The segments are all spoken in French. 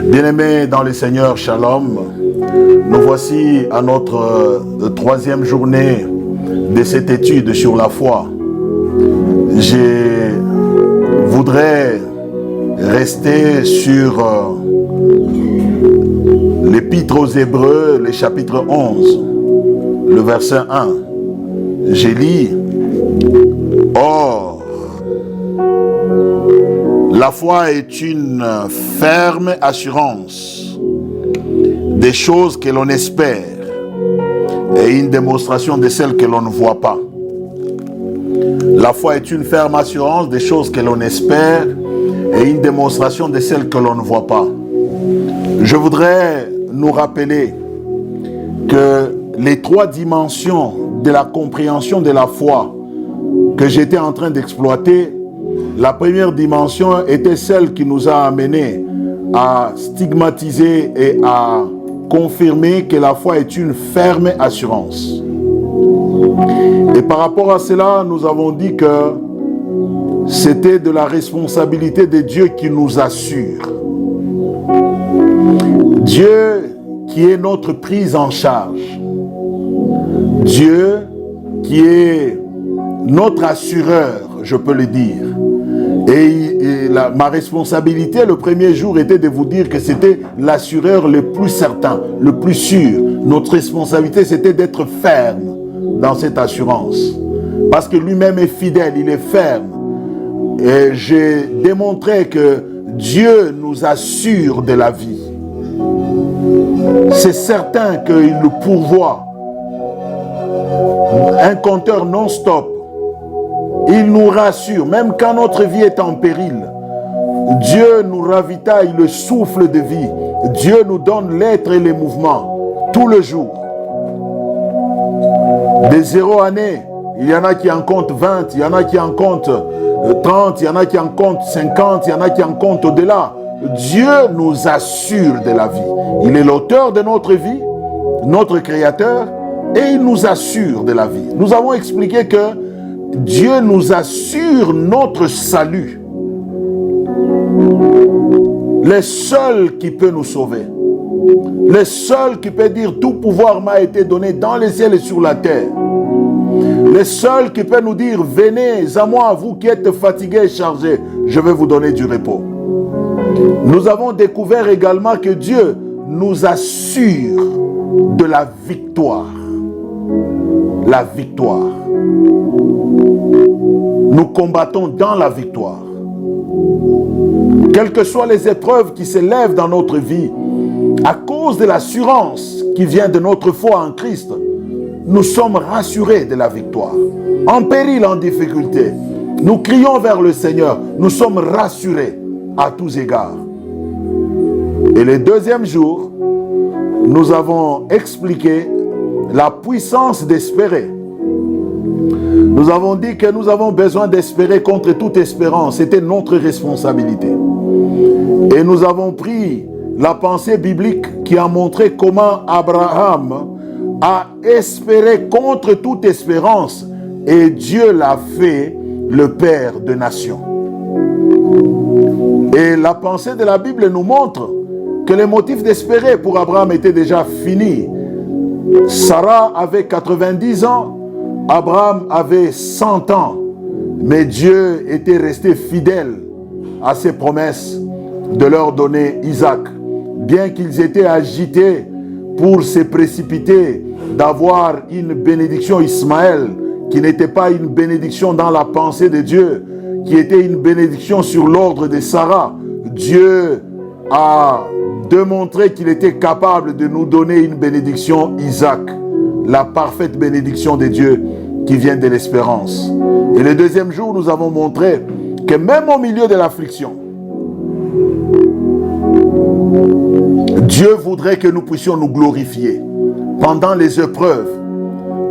Bien-aimés dans le Seigneur, Shalom. Nous voici à notre troisième journée de cette étude sur la foi. Je voudrais rester sur l'Épître aux Hébreux, le chapitre 11, le verset 1. Je lis: Or, la foi est une ferme assurance des choses que l'on espère et une démonstration de celles que l'on ne voit pas. La foi est une ferme assurance des choses que l'on espère et une démonstration de celles que l'on ne voit pas. Je voudrais nous rappeler que les trois dimensions de la compréhension de la foi que j'étais en train d'exploiter, la première dimension était celle qui nous a amenés à stigmatiser et à confirmer que la foi est une ferme assurance. Et par rapport à cela, nous avons dit que c'était de la responsabilité de Dieu qui nous assure. Dieu qui est notre prise en charge. Dieu qui est notre assureur, je peux le dire. Et ma responsabilité le premier jour était de vous dire que c'était l'assureur le plus certain, le plus sûr. Notre responsabilité, c'était d'être ferme dans cette assurance. Parce que lui-même est fidèle, il est ferme. Et j'ai démontré que Dieu nous assure de la vie. C'est certain qu'il nous pourvoit. Un compteur non-stop. Il nous rassure, même quand notre vie est en péril. Dieu nous ravitaille le souffle de vie. Dieu nous donne l'être et les mouvements, tout le jour. Des 0 années, il y en a qui en comptent 20, il y en a qui en comptent 30, il y en a qui en comptent 50, il y en a qui en comptent au-delà. Dieu nous assure de la vie. Il est l'auteur de notre vie, notre créateur, et il nous assure de la vie. Nous avons expliqué que Dieu nous assure notre salut. Le seul qui peut nous sauver. Le seul qui peut dire tout pouvoir m'a été donné dans les ciels et sur la terre. Le seul qui peut nous dire venez à moi, vous qui êtes fatigués et chargés, je vais vous donner du repos. Nous avons découvert également que Dieu nous assure de la victoire. La victoire. Nous combattons dans la victoire. Quelles que soient les épreuves qui s'élèvent dans notre vie, à cause de l'assurance qui vient de notre foi en Christ, nous sommes rassurés de la victoire. En péril, en difficulté, nous crions vers le Seigneur, nous sommes rassurés à tous égards. Et le deuxième jour, nous avons expliqué la puissance d'espérer. Nous avons dit que nous avons besoin d'espérer contre toute espérance. C'était notre responsabilité. Et nous avons pris la pensée biblique qui a montré comment Abraham a espéré contre toute espérance. Et Dieu l'a fait le Père de nations. Et la pensée de la Bible nous montre que les motifs d'espérer pour Abraham étaient déjà finis. Sarah avait 90 ans. Abraham avait 100 ans, mais Dieu était resté fidèle à ses promesses de leur donner Isaac. Bien qu'ils étaient agités pour se précipiter d'avoir une bénédiction Ismaël, qui n'était pas une bénédiction dans la pensée de Dieu, qui était une bénédiction sur l'ordre de Sarah, Dieu a démontré qu'il était capable de nous donner une bénédiction Isaac. La parfaite bénédiction de Dieu qui vient de l'espérance. Et le deuxième jour, nous avons montré que même au milieu de l'affliction, Dieu voudrait que nous puissions nous glorifier pendant les épreuves,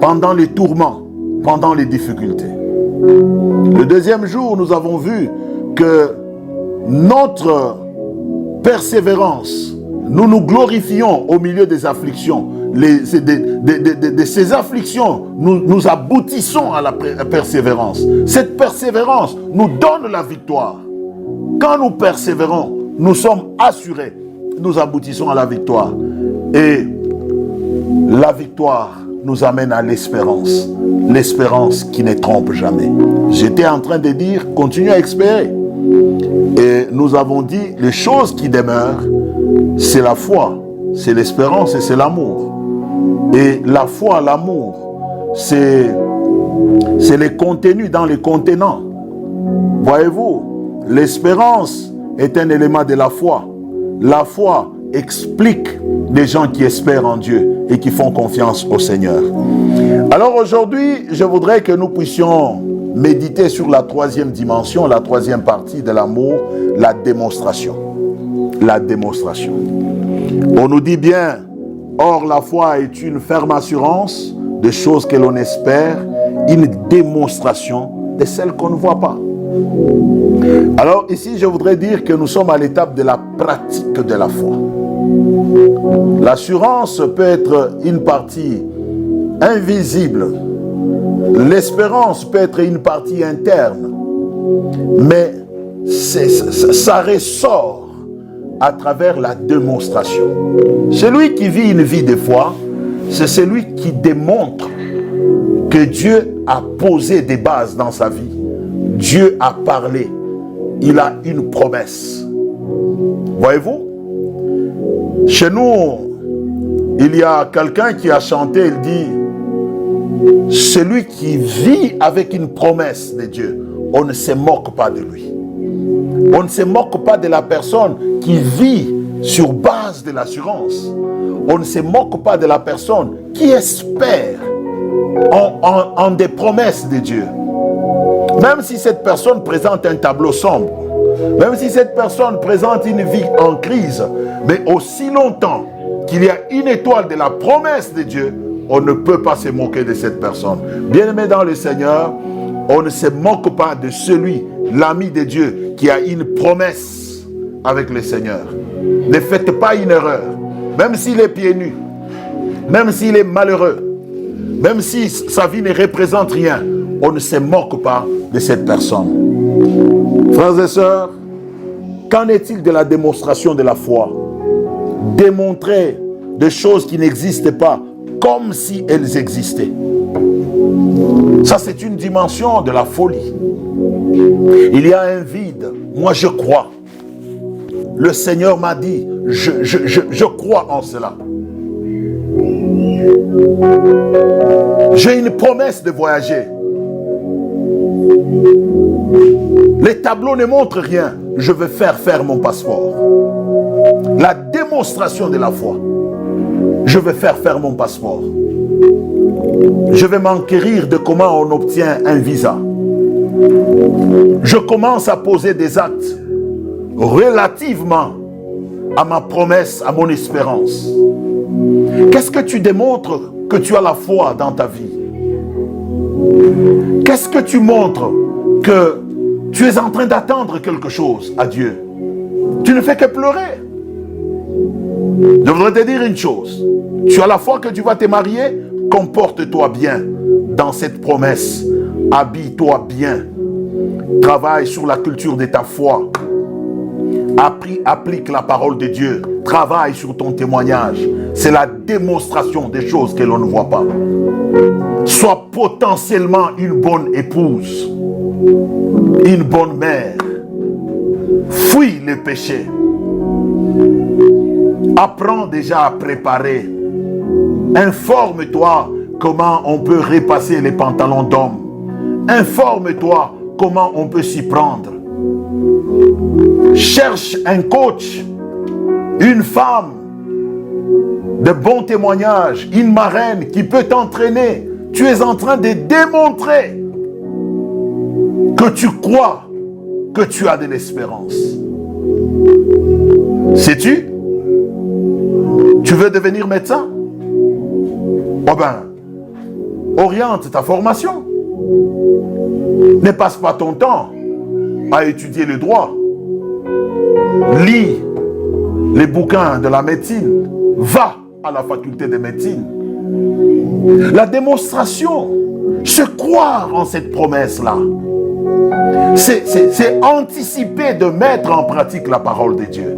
pendant les tourments, pendant les difficultés. Le deuxième jour, nous avons vu que notre persévérance, nous nous glorifions au milieu des afflictions. De ces afflictions, nous aboutissons à la persévérance. Cette persévérance nous donne la victoire. Quand nous persévérons, nous sommes assurés, nous aboutissons à la victoire. Et la victoire nous amène à l'espérance. L'espérance qui ne trompe jamais. J'étais en train de dire, continue à espérer. Et nous avons dit, les choses qui demeurent, c'est la foi, c'est l'espérance et c'est l'amour. Et la foi, l'amour, c'est les contenus dans les contenants. Voyez-vous, l'espérance est un élément de la foi. La foi explique les gens qui espèrent en Dieu et qui font confiance au Seigneur. Alors aujourd'hui, je voudrais que nous puissions méditer sur la troisième dimension, la troisième partie de l'amour, la démonstration. La démonstration. On nous dit bien, or la foi est une ferme assurance de choses que l'on espère, une démonstration de celles qu'on ne voit pas. Alors ici, je voudrais dire que nous sommes à l'étape de la pratique de la foi. L'assurance peut être une partie invisible. L'espérance peut être une partie interne. Mais ça ressort à travers la démonstration. Celui qui vit une vie de foi, c'est celui qui démontre que Dieu a posé des bases dans sa vie. Dieu a parlé. Il a une promesse. Voyez-vous? Chez nous, il y a quelqu'un qui a chanté, il dit, celui qui vit avec une promesse de Dieu, on ne se moque pas de lui. On ne se moque pas de la personne qui vit sur base de l'assurance. On ne se moque pas de la personne qui espère en des promesses de Dieu. Même si cette personne présente un tableau sombre, même si cette personne présente une vie en crise, mais aussi longtemps qu'il y a une étoile de la promesse de Dieu, on ne peut pas se moquer de cette personne. Bien-aimé dans le Seigneur, on ne se moque pas de celui, l'ami de Dieu, qui a une promesse avec le Seigneur. Ne faites pas une erreur. Même s'il est pieds nus, même s'il est malheureux, même si sa vie ne représente rien, on ne se moque pas de cette personne. Frères et sœurs, qu'en est-il de la démonstration de la foi? Démontrer des choses qui n'existent pas comme si elles existaient. Ça, c'est une dimension de la folie. Il y a un vide. Moi, je crois. Le Seigneur m'a dit, je crois en cela. J'ai une promesse de voyager. Les tableaux ne montrent rien. Je veux faire mon passeport. La démonstration de la foi. Je veux faire mon passeport. Je vais m'enquérir de comment on obtient un visa. Je commence à poser des actes relativement à ma promesse, à mon espérance. Qu'est-ce que tu démontres que tu as la foi dans ta vie? Qu'est-ce que tu montres que tu es en train d'attendre quelque chose à Dieu? Tu ne fais que pleurer. Je voudrais te dire une chose. Tu as la foi que tu vas te marier, comporte-toi bien dans cette promesse. Habille-toi bien. Travaille sur la culture de ta foi. Applique la parole de Dieu. Travaille sur ton témoignage. C'est la démonstration des choses que l'on ne voit pas. Sois potentiellement une bonne épouse, une bonne mère. Fuis le péché. Apprends déjà à préparer. Informe-toi comment on peut repasser les pantalons d'homme. Informe-toi comment on peut s'y prendre. Cherche un coach, une femme de bon témoignage, une marraine qui peut t'entraîner. Tu es en train de démontrer que tu crois que tu as de l'espérance. Sais-tu? Tu veux devenir médecin? Oh ben, oriente ta formation. Ne passe pas ton temps à étudier le droit. Lis les bouquins de la médecine. Va à la faculté de médecine. La démonstration, c'est croire en cette promesse-là. C'est anticiper de mettre en pratique la parole de Dieu.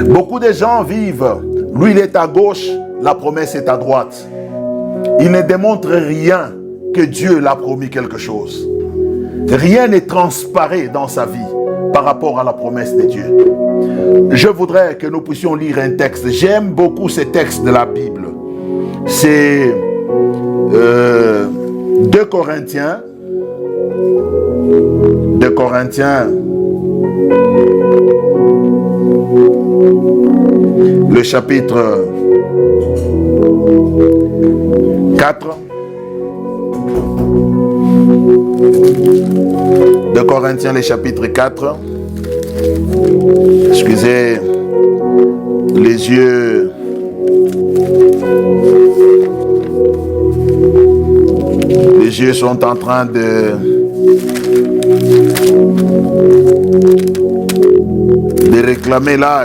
Beaucoup de gens vivent, lui il est à gauche, la promesse est à droite. Il ne démontre rien que Dieu l'a promis quelque chose. Rien n'est transparent dans sa vie par rapport à la promesse de Dieu. Je voudrais que nous puissions lire un texte. J'aime beaucoup ces textes de la Bible. C'est 2 Corinthiens. 2 Corinthiens. Le chapitre 4. 2 Corinthiens, le chapitre 4. Excusez, les yeux sont en train de réclamer là.